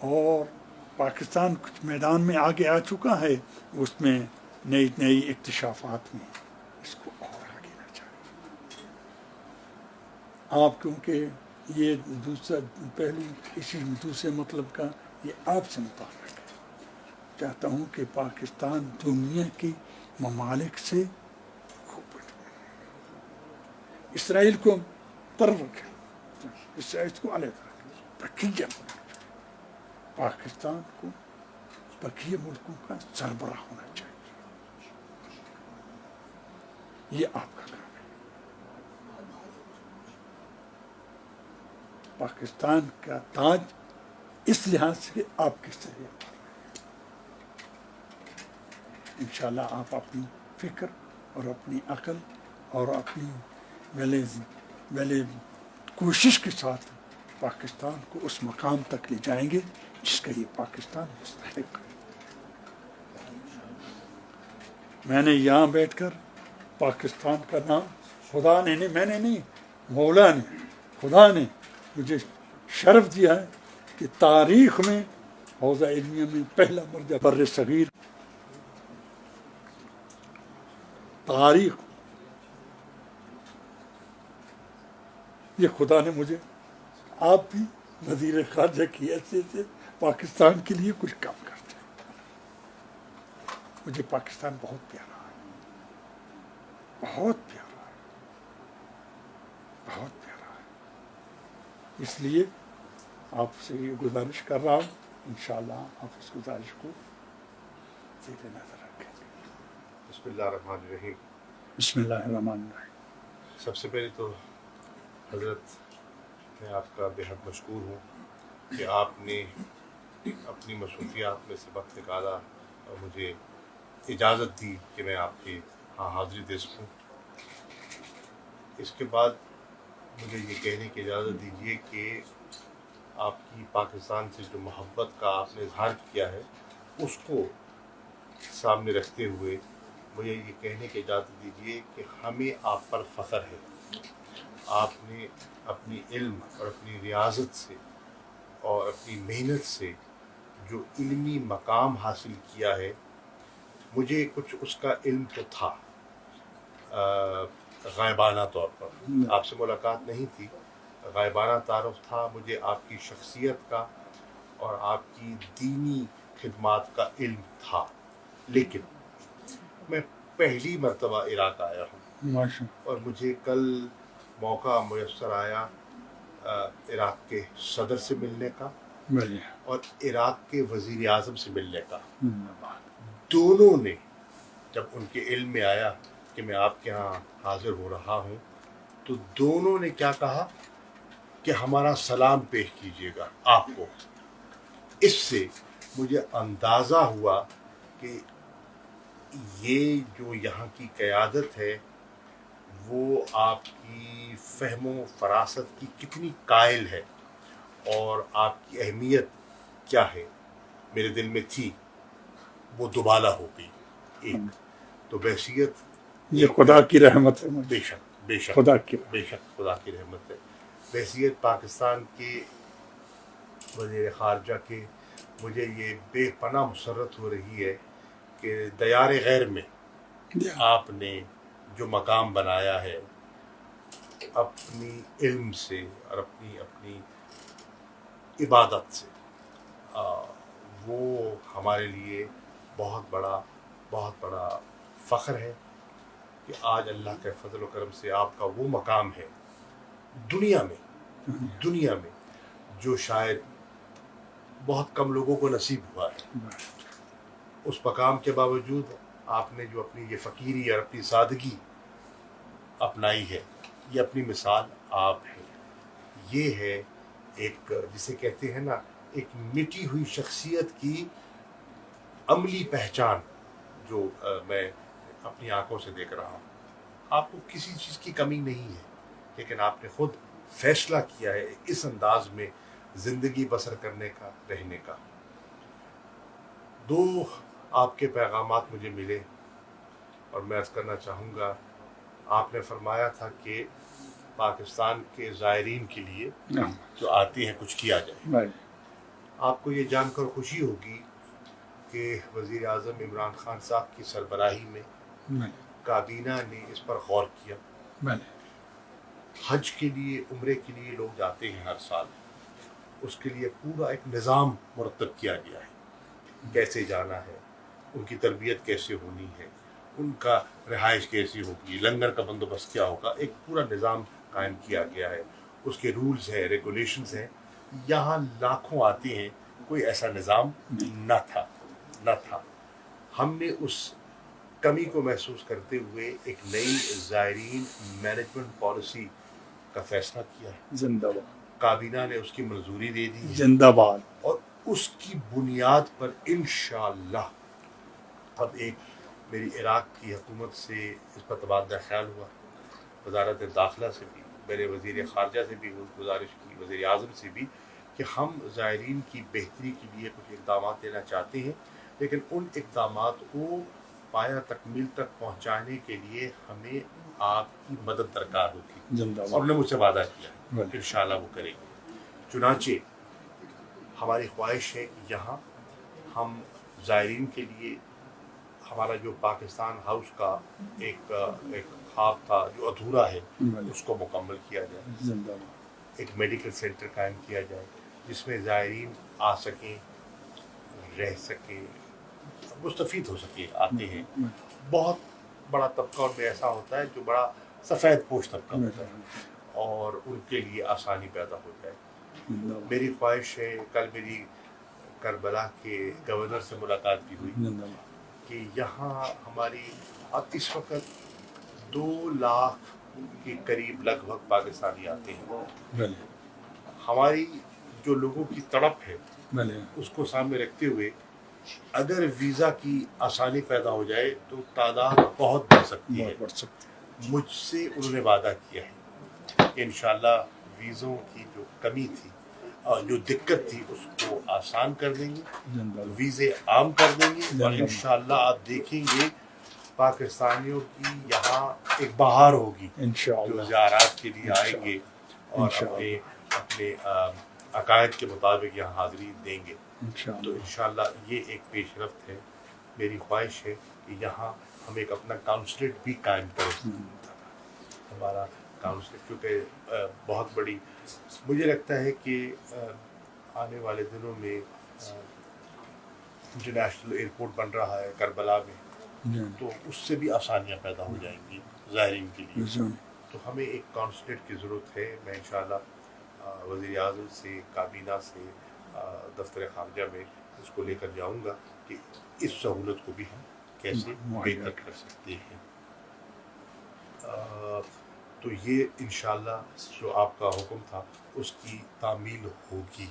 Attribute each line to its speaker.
Speaker 1: اور پاکستان کچھ میدان میں آگے آ چکا ہے، اس میں نئی نئی اکتشافات میں اس کو اور آگے نہ چاہیے آپ، کیونکہ یہ پہلی اسی دوسرے مطلب کا یہ آپ سے متعلق ہے. چاہتا ہوں کہ پاکستان دنیا کی ممالک سے خوب اسرائیل کو طرف رکھے، اسرائیل کو علیحدہ رکھے، بقیہ پاکستان کو بقیہ ملکوں کا سربراہ ہونا چاہیے. یہ آپ کا کام ہے. پاکستان کا تاج اس لحاظ سے آپ کس طرح انشاءاللہ آپ اپنی فکر اور اپنی عقل اور اپنی ویلے کوشش کے ساتھ پاکستان کو اس مقام تک لے جائیں گے جس کا یہ پاکستان مستحق ہے. میں نے یہاں بیٹھ کر پاکستان کا نام خدا نے نہیں، میں نے نہیں، مولا نے، خدا نے مجھے شرف دیا ہے کہ تاریخ میں حوزہ علمیہ میں پہلا مرجع بر صغیر تاریخ، یہ خدا نے مجھے، آپ بھی وزیر خارجہ کی حیثیت سے پاکستان کے لیے کچھ کام کرتے ہیں. مجھے پاکستان بہت پیارا ہے، بہت پیارا ہے، بہت پیارا ہے. اس لیے آپ سے یہ گزارش کر رہا ہوں، انشاءاللہ آپ اس گزارش کو زیر نظر رکھیں گے.
Speaker 2: بسم اللہ الرحمن الرحیم.
Speaker 1: بسم اللہ الرحمن الرحیم.
Speaker 2: سب سے پہلے تو حضرت میں آپ کا بے حد مشکور ہوں کہ آپ نے اپنی مصروفیات میں سے وقت نکالا اور مجھے اجازت دی کہ میں آپ کے ہاں حاضری دے سکوں. اس کے بعد مجھے یہ کہنے کی اجازت دیجیے کہ آپ کی پاکستان سے جو محبت کا آپ نے اظہار کیا ہے اس کو سامنے رکھتے ہوئے مجھے یہ کہنے کی اجازت دیجیے کہ ہمیں آپ پر فخر ہے. آپ نے اپنی علم اور اپنی ریاضت سے اور اپنی محنت سے جو علمی مقام حاصل کیا ہے، مجھے کچھ اس کا علم تو تھا غائبانہ طور پر، آپ سے ملاقات نہیں تھی، غائبانہ تعارف تھا مجھے آپ کی شخصیت کا اور آپ کی دینی خدمات کا علم تھا. لیکن میں پہلی مرتبہ عراق آیا ہوں اور مجھے کل موقع میسر آیا عراق کے صدر سے ملنے کا اور عراق کے وزیر اعظم سے ملنے کا. دونوں نے جب ان کے علم میں آیا کہ میں آپ کے ہاں حاضر ہو رہا ہوں تو دونوں نے کیا کہا کہ ہمارا سلام پیش کیجیے گا آپ کو. اس سے مجھے اندازہ ہوا کہ یہ جو یہاں کی قیادت ہے وہ آپ کی فہم و فراست کی کتنی قائل ہے اور آپ کی اہمیت کیا ہے میرے دل میں تھی، وہ دوبالا ہو گئی. ایک تو بحثیت
Speaker 1: یہ خدا کی رحمت ہے،
Speaker 2: بے شک بے شک
Speaker 1: خدا کی
Speaker 2: بے شک خدا کی رحمت ہے. بحثیت پاکستان کے وزیر خارجہ کے مجھے یہ بے پناہ مسرت ہو رہی ہے کہ دیار غیر میں آپ نے جو مقام بنایا ہے اپنی علم سے اور اپنی عبادت سے، وہ ہمارے لیے بہت بڑا فخر ہے کہ آج اللہ کے فضل و کرم سے آپ کا وہ مقام ہے دنیا میں جو شاید بہت کم لوگوں کو نصیب ہوا ہے. اس مقام کے باوجود آپ نے جو اپنی یہ فقیری اور اپنی سادگی اپنائی ہے، یہ اپنی مثال آپ ہے. یہ ہے ایک جسے کہتے ہیں نا ایک مٹی ہوئی شخصیت کی عملی پہچان جو میں اپنی آنکھوں سے دیکھ رہا ہوں. آپ کو کسی چیز کی کمی نہیں ہے لیکن آپ نے خود فیصلہ کیا ہے اس انداز میں زندگی بسر کرنے کا، رہنے کا. دو آپ کے پیغامات مجھے ملے اور میں عرض کرنا چاہوں گا. آپ نے فرمایا تھا کہ پاکستان کے زائرین کے لیے جو آتے ہیں کچھ کیا جائے. آپ کو یہ جان کر خوشی ہوگی کہ وزیر اعظم عمران خان صاحب کی سربراہی میں
Speaker 1: بله
Speaker 2: کابینہ نے اس پر غور کیا.
Speaker 1: بله
Speaker 2: حج کے لیے عمرے کے لیے لوگ جاتے ہیں ہر سال، اس کے لیے پورا ایک نظام مرتب کیا گیا ہے، کیسے جانا ہے، ان کی تربیت کیسے ہونی ہے، ان کا رہائش کیسی ہوگی، لنگر کا بندوبست کیا ہوگا، ایک پورا نظام قائم کیا گیا ہے، اس کے رولز ہیں، ریگولیشنز ہیں. یہاں لاکھوں آتے ہیں، کوئی ایسا نظام نہ تھا. ہم نے اس کمی کو محسوس کرتے ہوئے ایک نئی زائرین مینجمنٹ پالیسی کا فیصلہ کیا ہے.
Speaker 1: زندہ باد
Speaker 2: کابینہ نے اس کی منظوری دے دی ہے،
Speaker 1: زندہ باد.
Speaker 2: اور اس کی بنیاد پر انشاءاللہ اب ایک میری عراق کی حکومت سے اس پر تبادلہ خیال ہوا، وزارت داخلہ سے بھی، میرے وزیر خارجہ سے بھی گزارش کی، وزیر اعظم سے بھی، کہ ہم زائرین کی بہتری کے لیے کچھ اقدامات لینا چاہتے ہیں، لیکن ان اقدامات کو پایہ تکمیل تک پہنچانے کے لیے ہمیں آپ کی مدد درکار ہوگی.
Speaker 1: زندہ
Speaker 2: اور
Speaker 1: باد.
Speaker 2: نے مجھ سے وعدہ کیا
Speaker 1: بله.
Speaker 2: انشاءاللہ وہ کریں گے. چنانچہ ہماری خواہش ہے کہ یہاں ہم زائرین کے لیے ہمارا جو پاکستان ہاؤس کا ایک خواب تھا جو ادھورا ہے،
Speaker 1: بله
Speaker 2: اس کو مکمل کیا جائے.
Speaker 1: زندہ باد.
Speaker 2: ایک میڈیکل سینٹر قائم کیا جائے جس میں زائرین آ سکیں، رہ سکیں، مستفید ہو سکیں. آتے ہیں بہت بڑا طبقہ ان میں ایسا ہوتا ہے جو بڑا سفید پوش طبقہ ہوتا ہے، اور ان کے لیے آسانی پیدا ہو جائے.
Speaker 1: زندہ باد.
Speaker 2: میری خواہش ہے، کل میری کربلا کے گورنر سے ملاقات بھی ہوئی،
Speaker 1: زندہ باد.
Speaker 2: کہ یہاں ہماری اب اس وقت 2 لاکھ کے قریب لگ بھگ پاکستانی آتے ہیں.
Speaker 1: بله
Speaker 2: ہماری جو لوگوں کی تڑپ ہے
Speaker 1: بله
Speaker 2: اس کو سامنے رکھتے ہوئے اگر ویزا کی آسانی پیدا ہو جائے تو تعداد بہت بڑھ سکتی ہے.
Speaker 1: بہت بڑھ سکتی ہے.
Speaker 2: مجھ سے انہوں نے وعدہ کیا ہے کہ انشاءاللہ ویزوں کی جو کمی تھی اور جو دقت تھی اس کو آسان کر دیں گے،
Speaker 1: زندہ باد.
Speaker 2: ویزے عام کر دیں گے، اور
Speaker 1: زندہ باد.
Speaker 2: انشاءاللہ آپ دیکھیں گے پاکستانیوں کی یہاں ایک بہار ہوگی جو
Speaker 1: انشاءاللہ.
Speaker 2: زیارات کے لیے آئیں گے اور
Speaker 1: انشاءاللہ.
Speaker 2: اپنے عقائد کے مطابق یہاں حاضری دیں گے. تو
Speaker 1: انشاءاللہ.
Speaker 2: انشاءاللہ یہ ایک پیش رفت ہے. میری خواہش ہے کہ یہاں ہم ایک اپنا کاؤنسلیٹ بھی قائم کریں. ہمارا کاؤنسلیٹ کیونکہ بہت بڑی، مجھے لگتا ہے کہ آنے والے دنوں میں انٹرنیشنل ایئرپورٹ بن رہا ہے کربلا میں، تو اس سے بھی آسانیاں پیدا ہو جائیں گی زائرین کے لیے. تو ہمیں ایک کانسلیٹ کی ضرورت ہے. میں انشاءاللہ وزیر اعظم سے، کابینہ سے، دفتر خارجہ میں اس کو لے کر جاؤں گا کہ اس سہولت کو بھی ہم کیسے بہتر کر سکتے ہیں. تو یہ انشاءاللہ جو آپ کا حکم تھا اس کی تعمیل ہوگی.